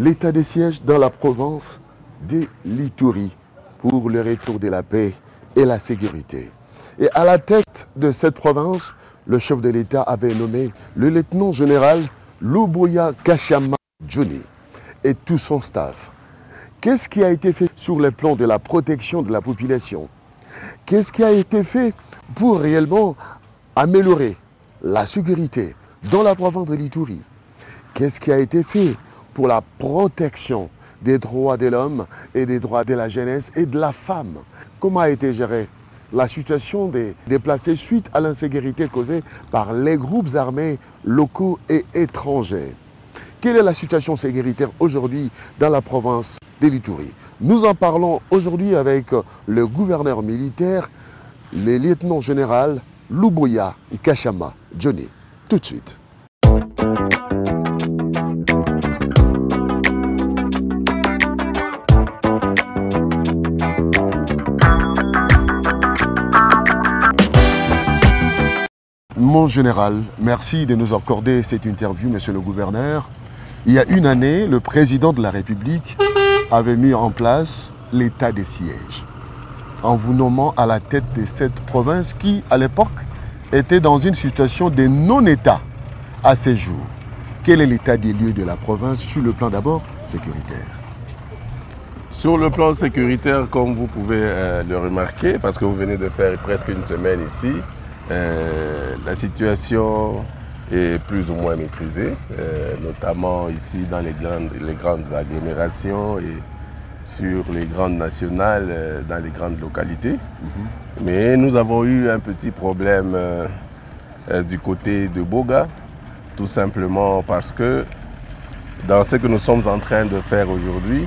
l'état de siège dans la province de l'Ituri pour le retour de la paix et la sécurité. Et à la tête de cette province, le chef de l'État avait nommé le lieutenant général Luboya Kashama Johnny et tout son staff. Qu'est-ce qui a été fait sur le plan de la protection de la population? Qu'est-ce qui a été fait pour réellement améliorer la sécurité dans la province de l'Ituri? Qu'est-ce qui a été fait pour la protection des droits de l'homme et des droits de la jeunesse et de la femme? Comment a été gérée la situation des déplacés suite à l'insécurité causée par les groupes armés locaux et étrangers? Quelle est la situation sécuritaire aujourd'hui dans la province de l'Ituri? Nous en parlons aujourd'hui avec le gouverneur militaire, le lieutenant général Luboya Kashama Johnny. Tout de suite. Mon général, merci de nous accorder cette interview, monsieur le gouverneur. Il y a une année, le président de la République avait mis en place l'état de siège en vous nommant à la tête de cette province qui, à l'époque, était dans une situation de non-état à ces jours. Quel est l'état des lieux de la province sur le plan d'abord sécuritaire? Sur le plan sécuritaire, comme vous pouvez le remarquer, parce que vous venez de faire presque une semaine ici, la situation est plus ou moins maîtrisée, notamment ici dans les grandes agglomérations et sur les grandes nationales, dans les grandes localités. Mais nous avons eu un petit problème du côté de Boga, tout simplement parce que dans ce que nous sommes en train de faire aujourd'hui,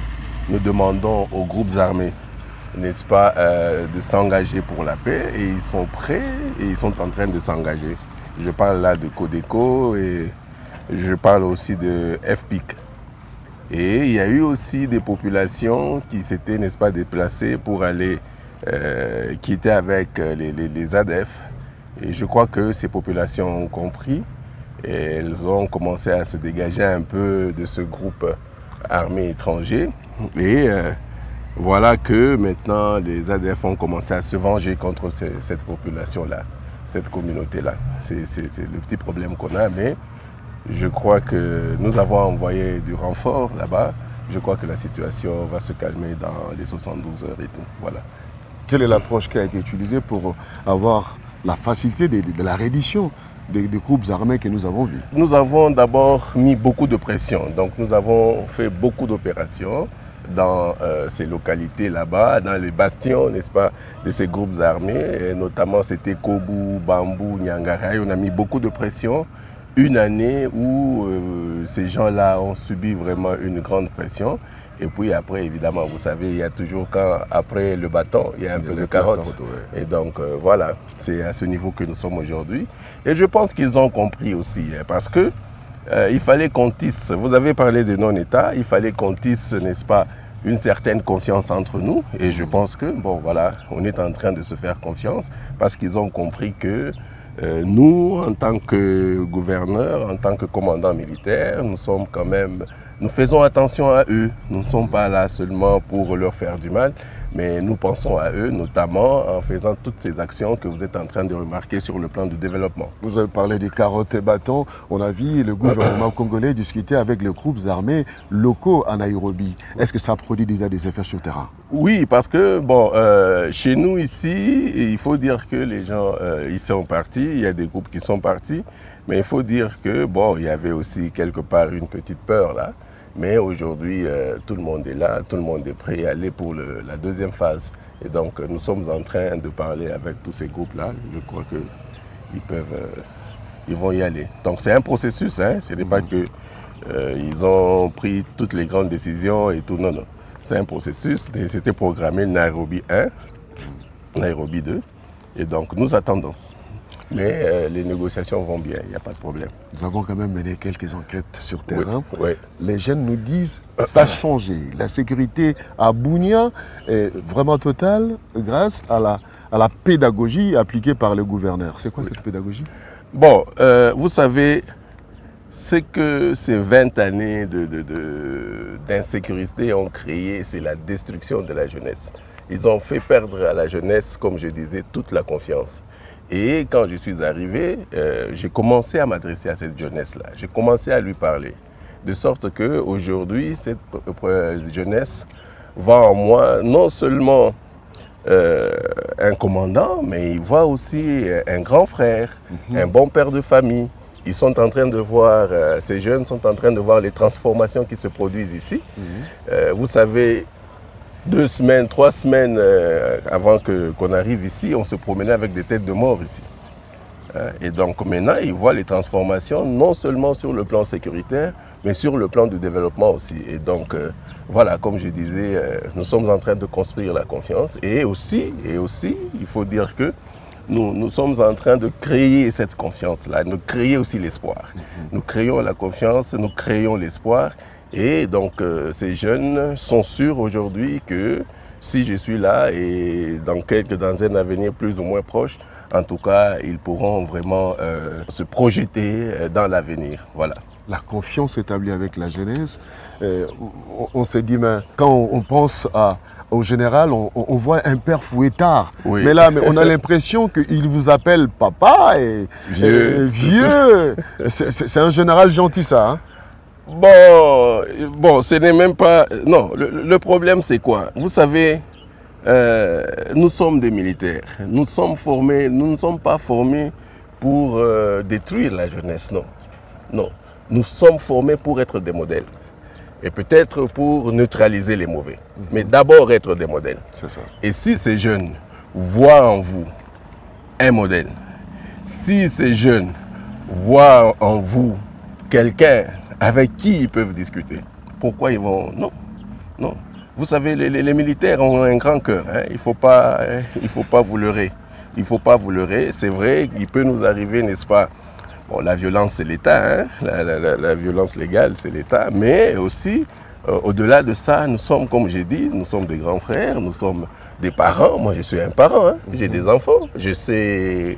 nous demandons aux groupes armés, n'est-ce pas, de s'engager pour la paix, et ils sont prêts et ils sont en train de s'engager. Je parle là de Codeco et je parle aussi de FPIC. Et il y a eu aussi des populations qui s'étaient, n'est-ce pas, déplacées pour aller, qui étaient avec les ADF. Et je crois que ces populations ont compris et elles ont commencé à se dégager un peu de ce groupe armé étranger. Et voilà que maintenant les ADF ont commencé à se venger contre cette population-là, cette communauté-là. C'est le petit problème qu'on a, mais je crois que nous avons envoyé du renfort là-bas. Je crois que la situation va se calmer dans les 72 heures et tout. Voilà. Quelle est l'approche qui a été utilisée pour avoir la facilité de la reddition des groupes armés que nous avons vus? Nous avons d'abord mis beaucoup de pression. Donc nous avons fait beaucoup d'opérations dans ces localités là-bas, dans les bastions, n'est-ce pas, de ces groupes armés. Et notamment c'était Kobu, Bambou, Nyangaraï. On a mis beaucoup de pression. Une année où ces gens-là ont subi vraiment une grande pression. Et puis après, évidemment, vous savez, il y a toujours, après le bâton, il y a un peu de carotte. Ouais. Et donc voilà, c'est à ce niveau que nous sommes aujourd'hui. Et je pense qu'ils ont compris aussi, hein, parce que il fallait qu'on tisse, vous avez parlé de non-État, il fallait qu'on tisse, n'est-ce pas, une certaine confiance entre nous. Et je pense que, bon voilà, on est en train de se faire confiance parce qu'ils ont compris que nous, en tant que gouverneurs, en tant que commandants militaires, nous sommes quand même, nous faisons attention à eux. Nous ne sommes pas là seulement pour leur faire du mal, mais nous pensons à eux, notamment en faisant toutes ces actions que vous êtes en train de remarquer sur le plan du développement. Vous avez parlé des carottes et bâtons. On a vu le gouvernement congolais discuter avec les groupes armés locaux à Nairobi. Est-ce que ça produit déjà des effets sur le terrain? Oui, parce que bon, chez nous ici, il faut dire que les gens ils sont partis, il y a des groupes qui sont partis, mais il faut dire que bon, il y avait aussi quelque part une petite peur là. Mais aujourd'hui, tout le monde est là, tout le monde est prêt à aller pour la deuxième phase. Et donc, nous sommes en train de parler avec tous ces groupes-là. Je crois qu'ils vont y aller. Donc, c'est un processus, hein. Ce n'est pas qu'ils ont pris toutes les grandes décisions et tout. Non, non. C'est un processus. C'était programmé Nairobi 1, Nairobi 2. Et donc, nous attendons. Mais les négociations vont bien, il n'y a pas de problème. Nous avons quand même mené quelques enquêtes sur terrain. Oui, oui. Les jeunes nous disent que ça a changé. La sécurité à Bunia est vraiment totale grâce à la pédagogie appliquée par le gouverneur. C'est quoi cette pédagogie? Bon, vous savez, Ce que ces 20 années d'insécurité ont créé, c'est la destruction de la jeunesse. Ils ont fait perdre à la jeunesse, comme je disais, toute la confiance. Et quand je suis arrivé, j'ai commencé à m'adresser à cette jeunesse-là. J'ai commencé à lui parler. De sorte qu'aujourd'hui, cette jeunesse voit en moi non seulement un commandant, mais il voit aussi un grand frère, un bon père de famille. Ils sont en train de voir, ces jeunes sont en train de voir les transformations qui se produisent ici. Vous savez, 2 semaines, 3 semaines avant qu'on arrive ici, on se promenait avec des têtes de mort ici. Et donc maintenant, ils voient les transformations non seulement sur le plan sécuritaire, mais sur le plan du développement aussi. Et donc, voilà, comme je disais, nous sommes en train de construire la confiance. Et aussi, il faut dire que nous sommes en train de créer cette confiance-là, de créer aussi l'espoir. Nous créons la confiance, nous créons l'espoir. Et donc, ces jeunes sont sûrs aujourd'hui que si je suis là et dans un avenir plus ou moins proche, en tout cas, ils pourront vraiment se projeter dans l'avenir. Voilà. La confiance établie avec la jeunesse, on s'est dit, mais quand on pense au général, on voit un père fouettard. Oui. Mais là, on a l'impression qu'il vous appelle papa et vieux. C'est un général gentil, ça. Hein? Bon, ce n'est même pas... Non, le problème, c'est quoi? Vous savez, nous sommes des militaires. Nous sommes formés, nous ne sommes pas formés pour détruire la jeunesse, non. Non. Nous sommes formés pour être des modèles. Et peut-être pour neutraliser les mauvais. Mais d'abord être des modèles. C'est ça. Et si ces jeunes voient en vous un modèle, si ces jeunes voient en vous quelqu'un avec qui ils peuvent discuter, pourquoi ils vont... Non, non. Vous savez, les militaires ont un grand cœur. Hein. Il ne faut pas vous leurrer. Il ne faut pas vous leurrer. C'est vrai, il peut nous arriver, n'est-ce pas? Bon, la violence, c'est l'État, hein? La violence légale, c'est l'État, mais aussi, au-delà de ça, nous sommes, comme j'ai dit, nous sommes des grands frères, nous sommes des parents. Moi, je suis un parent, hein? J'ai des enfants, je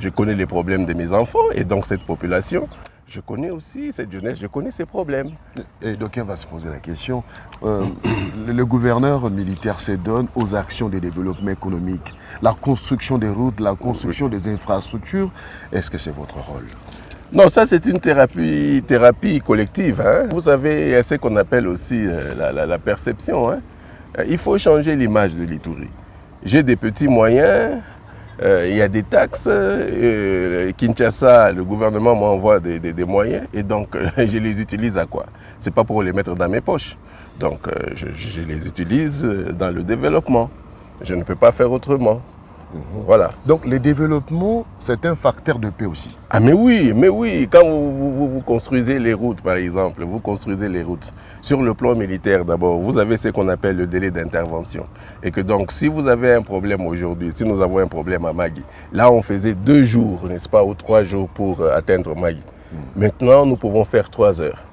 connais les problèmes de mes enfants, et donc cette population, je connais aussi cette jeunesse, je connais ses problèmes. Et d'aucuns va se poser la question, le gouverneur militaire se donne aux actions de développement économique, la construction des routes, la construction des infrastructures. Est-ce que c'est votre rôle? Non, ça c'est une thérapie collective. Hein. Vous savez, il y a ce qu'on appelle aussi la perception. Hein. Il faut changer l'image de l'Ituri. J'ai des petits moyens. Il y a des taxes, Kinshasa, le gouvernement m'envoie des moyens et donc je les utilise à quoi? Ce n'est pas pour les mettre dans mes poches. Donc je les utilise dans le développement. Je ne peux pas faire autrement. Voilà. Donc le développement, c'est un facteur de paix aussi. Ah mais oui. Quand vous construisez les routes, par exemple, vous construisez les routes. Sur le plan militaire d'abord, vous avez ce qu'on appelle le délai d'intervention. Et que donc, si vous avez un problème aujourd'hui, si nous avons un problème à Magui, là on faisait 2 jours, n'est-ce pas, ou 3 jours pour atteindre Magui. Maintenant, nous pouvons faire 3 heures.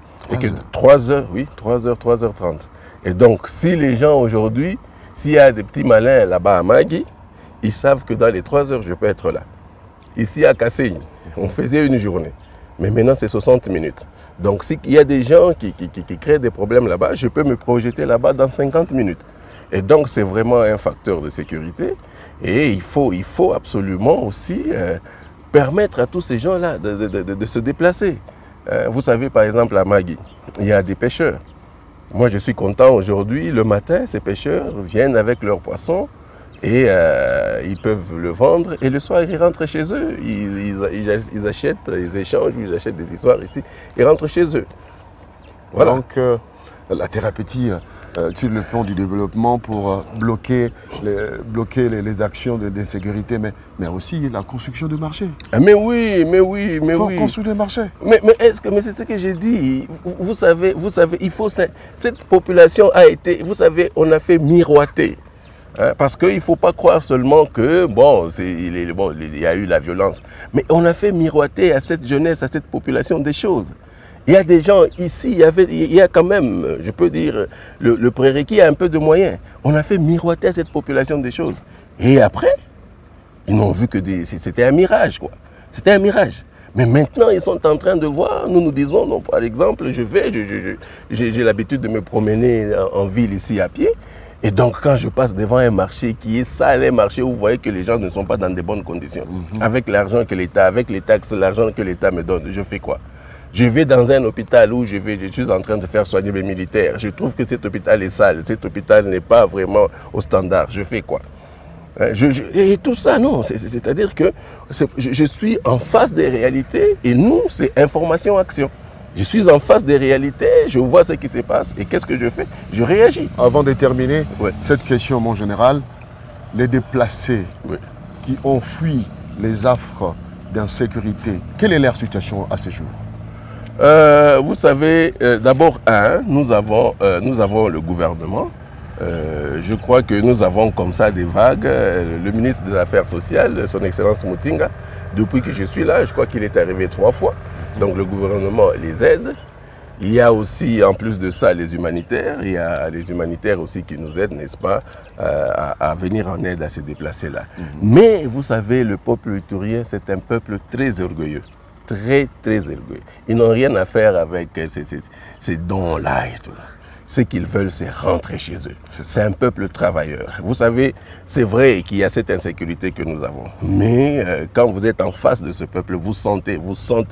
3 heures, oui, 3 heures, 3h30. Et donc, si les gens aujourd'hui, s'il y a des petits malins là-bas à Magui, ils savent que dans les 3 heures, je peux être là. Ici à Kasseigne, on faisait une journée. Mais maintenant, c'est 60 minutes. Donc, s'il y a des gens qui créent des problèmes là-bas, je peux me projeter là-bas dans 50 minutes. Et donc, c'est vraiment un facteur de sécurité. Et il faut absolument aussi permettre à tous ces gens-là de se déplacer. Vous savez, par exemple, à Magui, il y a des pêcheurs. Moi, je suis content aujourd'hui. Le matin, ces pêcheurs viennent avec leurs poissons. Et ils peuvent le vendre et le soir ils rentrent chez eux. Ils achètent, ils échangent, ils achètent des histoires ici. Ils rentrent chez eux. Voilà. Donc la thérapeutie sur le plan du développement pour bloquer les actions d'insécurité, mais aussi la construction de marchés. Mais oui. Il faut construire des marchés. Mais c'est ce que j'ai dit. Vous savez, il faut cette population a été, vous savez, on a fait miroiter. Parce qu'il ne faut pas croire seulement que, il y a eu la violence. Mais on a fait miroiter à cette jeunesse, à cette population des choses. Il y a des gens ici, il y a quand même, je peux dire, le prérequis a un peu de moyens. On a fait miroiter à cette population des choses. Et après, ils n'ont vu que c'était un mirage, quoi. C'était un mirage. Mais maintenant, ils sont en train de voir, nous nous disons, non, par exemple, j'ai l'habitude de me promener en ville ici à pied. Et donc, quand je passe devant un marché qui est sale, un marché où vous voyez que les gens ne sont pas dans de bonnes conditions, avec l'argent que l'État, avec les taxes, l'argent que l'État me donne, je fais quoi? Je vais dans un hôpital où je suis en train de faire soigner mes militaires. Je trouve que cet hôpital est sale, cet hôpital n'est pas vraiment au standard. Je fais quoi? Et tout ça, non. C'est-à-dire que je suis en face des réalités et nous, c'est information-action. Je suis en face des réalités, je vois ce qui se passe et qu'est-ce que je fais? Je réagis. Avant de terminer cette question, mon général, les déplacés qui ont fui les affres d'insécurité, quelle est leur situation à ce jour? Vous savez, d'abord, nous avons le gouvernement. Je crois que nous avons comme ça des vagues. Le ministre des Affaires sociales, son Excellence Mutinga, depuis que je suis là, je crois qu'il est arrivé 3 fois. Donc le gouvernement les aide. Il y a aussi, en plus de ça, les humanitaires. Il y a les humanitaires aussi qui nous aident, n'est-ce pas, à venir en aide à ces déplacés-là. Mais vous savez, le peuple iturien, c'est un peuple très orgueilleux. Très, très orgueilleux. Ils n'ont rien à faire avec ces dons-là et tout. Ce qu'ils veulent, c'est rentrer chez eux. C'est un peuple travailleur. Vous savez, c'est vrai qu'il y a cette insécurité que nous avons. Mais quand vous êtes en face de ce peuple, vous sentez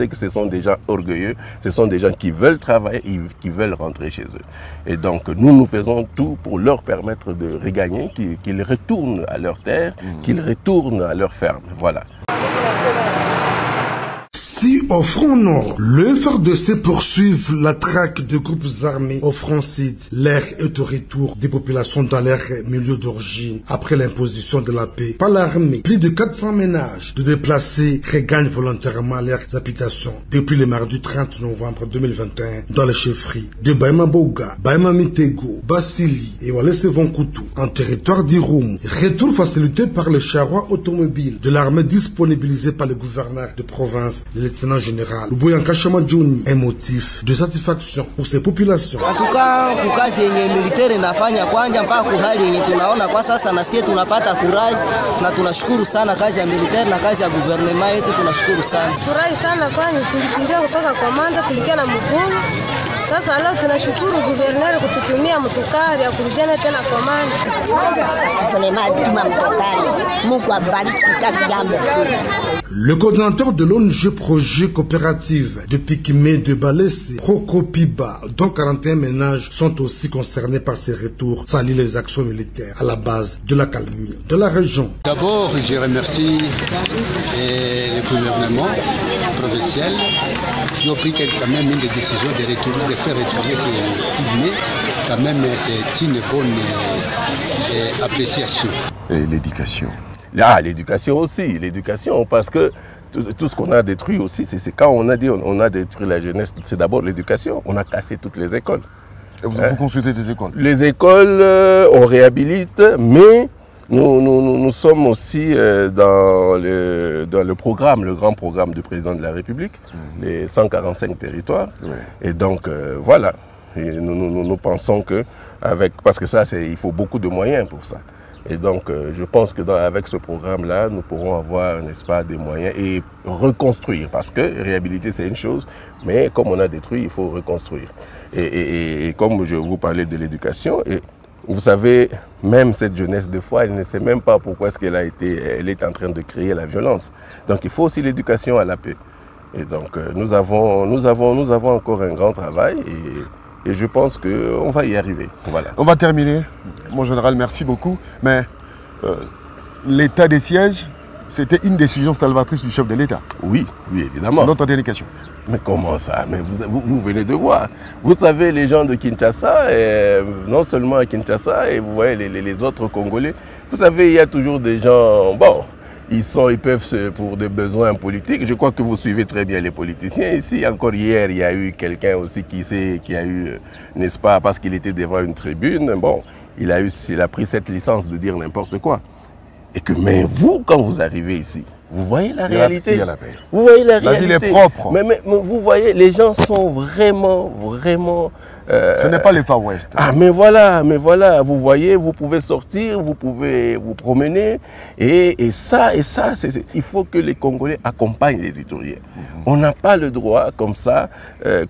que ce sont des gens orgueilleux, ce sont des gens qui veulent travailler et qui veulent rentrer chez eux. Et donc, nous faisons tout pour leur permettre de regagner, qu'ils retournent à leur terre, qu'ils retournent à leur ferme. Voilà. Si au front nord, le FARDC poursuivent la traque de groupes armés au front sud, l'air est au retour des populations dans leur milieu d'origine. Après l'imposition de la paix par l'armée, plus de 400 ménages de déplacés regagnent volontairement leurs habitations depuis le mardi 30 novembre 2021 dans les chefferies de Baima Boga, Baima Mitego, Basili et Walese Vonkoutou en territoire d'Iroum. Retour facilité par le charroi automobile de l'armée disponibilisé par le gouverneur de province, le lieutenant général Luboyanka Shamadjouni, un motif de satisfaction pour ces populations. En tout cas, kazi yenye militaire inafanya kwanja mpaka hali yenye tunaona kwa sasa, na sisi tunapata courage na tunashukuru sana kazi ya militaire na kazi ya gouvernement yetu, tunashukuru sana. Furahi sana kwani tulikimbia kutoka komanda tulikia na mkuu. Sasa leo tunashukuru gouverneur kututumia mtukari ya kurudiana tena komanda. Mungu abariki kazi jambo. Le coordinateur de l'ONG Projet Coopérative de Pikimé de Balès, Prokopiba, dont 41 ménages sont aussi concernés par ces retours, salue les actions militaires à la base de la calmie de la région. D'abord, je remercie le gouvernement provincial qui a pris quand même une décision de faire retourner ces Pikimés. Quand même, c'est une bonne appréciation. Et l'éducation? Ah, l'éducation aussi, l'éducation, parce que tout ce qu'on a détruit aussi, c'est quand on a dit on a détruit la jeunesse, c'est d'abord l'éducation. On a cassé toutes les écoles. Et vous consultez des écoles? Les écoles, on réhabilite, mais nous sommes aussi dans le programme, le grand programme du président de la République, les 145 territoires. Et donc, voilà. Et nous pensons que, parce que ça, il faut beaucoup de moyens pour ça. Et donc, je pense que avec ce programme-là, nous pourrons avoir, n'est-ce pas, des moyens et reconstruire. Parce que réhabiliter, c'est une chose, mais comme on a détruit, il faut reconstruire. Et comme je vous parlais de l'éducation, et vous savez, même cette jeunesse, des fois, elle ne sait même pas pourquoi est-ce elle est en train de créer la violence. Donc, il faut aussi l'éducation à la paix. Et donc, nous avons encore un grand travail et je pense qu'on va y arriver. Voilà. On va terminer. Mon général, merci beaucoup. Mais l'état des sièges, c'était une décision salvatrice du chef de l'État. Oui, oui, évidemment. Notre dernière question. Mais comment ça? Mais vous venez de voir. Vous savez, les gens de Kinshasa, non seulement à Kinshasa, et vous voyez les autres Congolais, vous savez, il y a toujours des gens... Bon, ils peuvent, pour des besoins politiques, je crois que vous suivez très bien les politiciens ici. Encore hier, il y a eu quelqu'un aussi qui a eu, n'est-ce pas, parce qu'il était devant une tribune, bon, il a pris cette licence de dire n'importe quoi. Et que, mais vous, quand vous arrivez ici, vous voyez la réalité. Il y a la paix. Vous voyez la réalité. La ville est propre. Mais vous voyez, les gens sont vraiment, vraiment Ce n'est pas les Far West. Ah, mais voilà, vous voyez, vous pouvez sortir, vous pouvez vous promener. Et ça, il faut que les Congolais accompagnent les Ituriens. On n'a pas le droit, comme ça,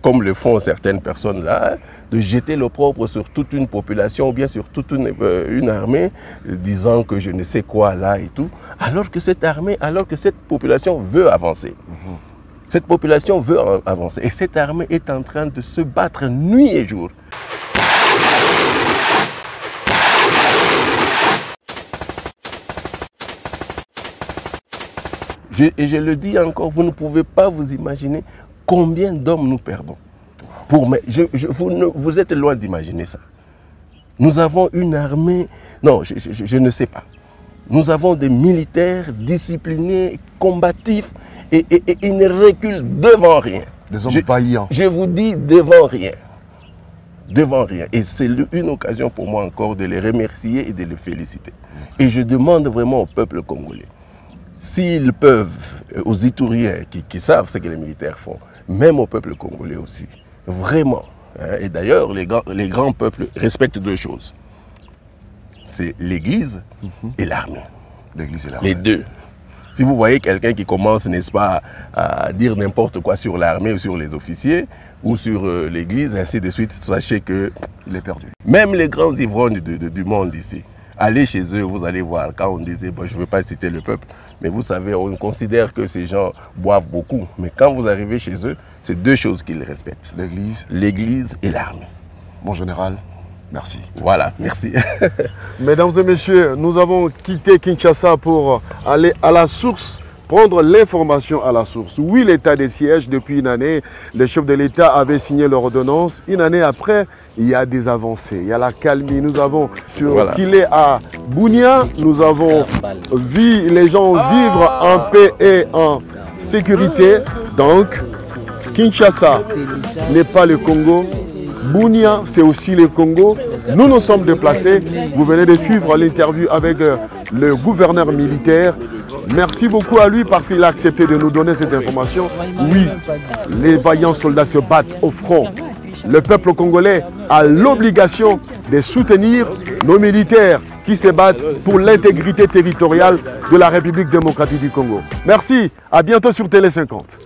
comme le font certaines personnes là, de jeter l'opprobre sur toute une population ou bien sur toute une armée, disant que je ne sais quoi là et tout, alors que cette armée, alors que cette population veut avancer. Cette population veut avancer et cette armée est en train de se battre nuit et jour. Et je le dis encore, vous ne pouvez pas vous imaginer combien d'hommes nous perdons. Vous êtes loin d'imaginer ça. Nous avons une armée, non, je ne sais pas. Nous avons des militaires disciplinés, combatifs, et ils ne reculent devant rien. Des hommes vaillants. Je vous dis devant rien. Devant rien. Et c'est une occasion pour moi encore de les remercier et de les féliciter. Et je demande vraiment au peuple congolais, s'ils peuvent, aux Ituriens qui savent ce que les militaires font, même au peuple congolais aussi, vraiment. Hein, et d'ailleurs, les grands peuples respectent deux choses. C'est l'Église et l'armée. L'Église et l'armée. Les deux. Si vous voyez quelqu'un qui commence, n'est-ce pas, à dire n'importe quoi sur l'armée ou sur les officiers, ou sur l'Église, ainsi de suite, sachez qu'il est perdu. Même les grands ivrognes du monde ici, allez chez eux, vous allez voir, quand on disait, bon, je ne veux pas citer le peuple, mais vous savez, on considère que ces gens boivent beaucoup. Mais quand vous arrivez chez eux, c'est deux choses qu'ils respectent. L'Église et l'armée. Mon général, merci. Voilà, merci. Mesdames et messieurs, nous avons quitté Kinshasa pour aller à la source, prendre l'information à la source. Oui, l'état des sièges depuis une année, les chefs de l'État avaient signé l'ordonnance. Une année après, il y a des avancées, il y a la calmie. Nous avons sur Kilé à Bunia, nous avons vu les gens vivre en paix et en sécurité. Donc, Kinshasa n'est pas le Congo. Bunia, c'est aussi le Congo. Nous nous sommes déplacés. Vous venez de suivre l'interview avec le gouverneur militaire. Merci beaucoup à lui parce qu'il a accepté de nous donner cette information. Oui, les vaillants soldats se battent au front. Le peuple congolais a l'obligation de soutenir nos militaires qui se battent pour l'intégrité territoriale de la République démocratique du Congo. Merci, à bientôt sur Télé 50.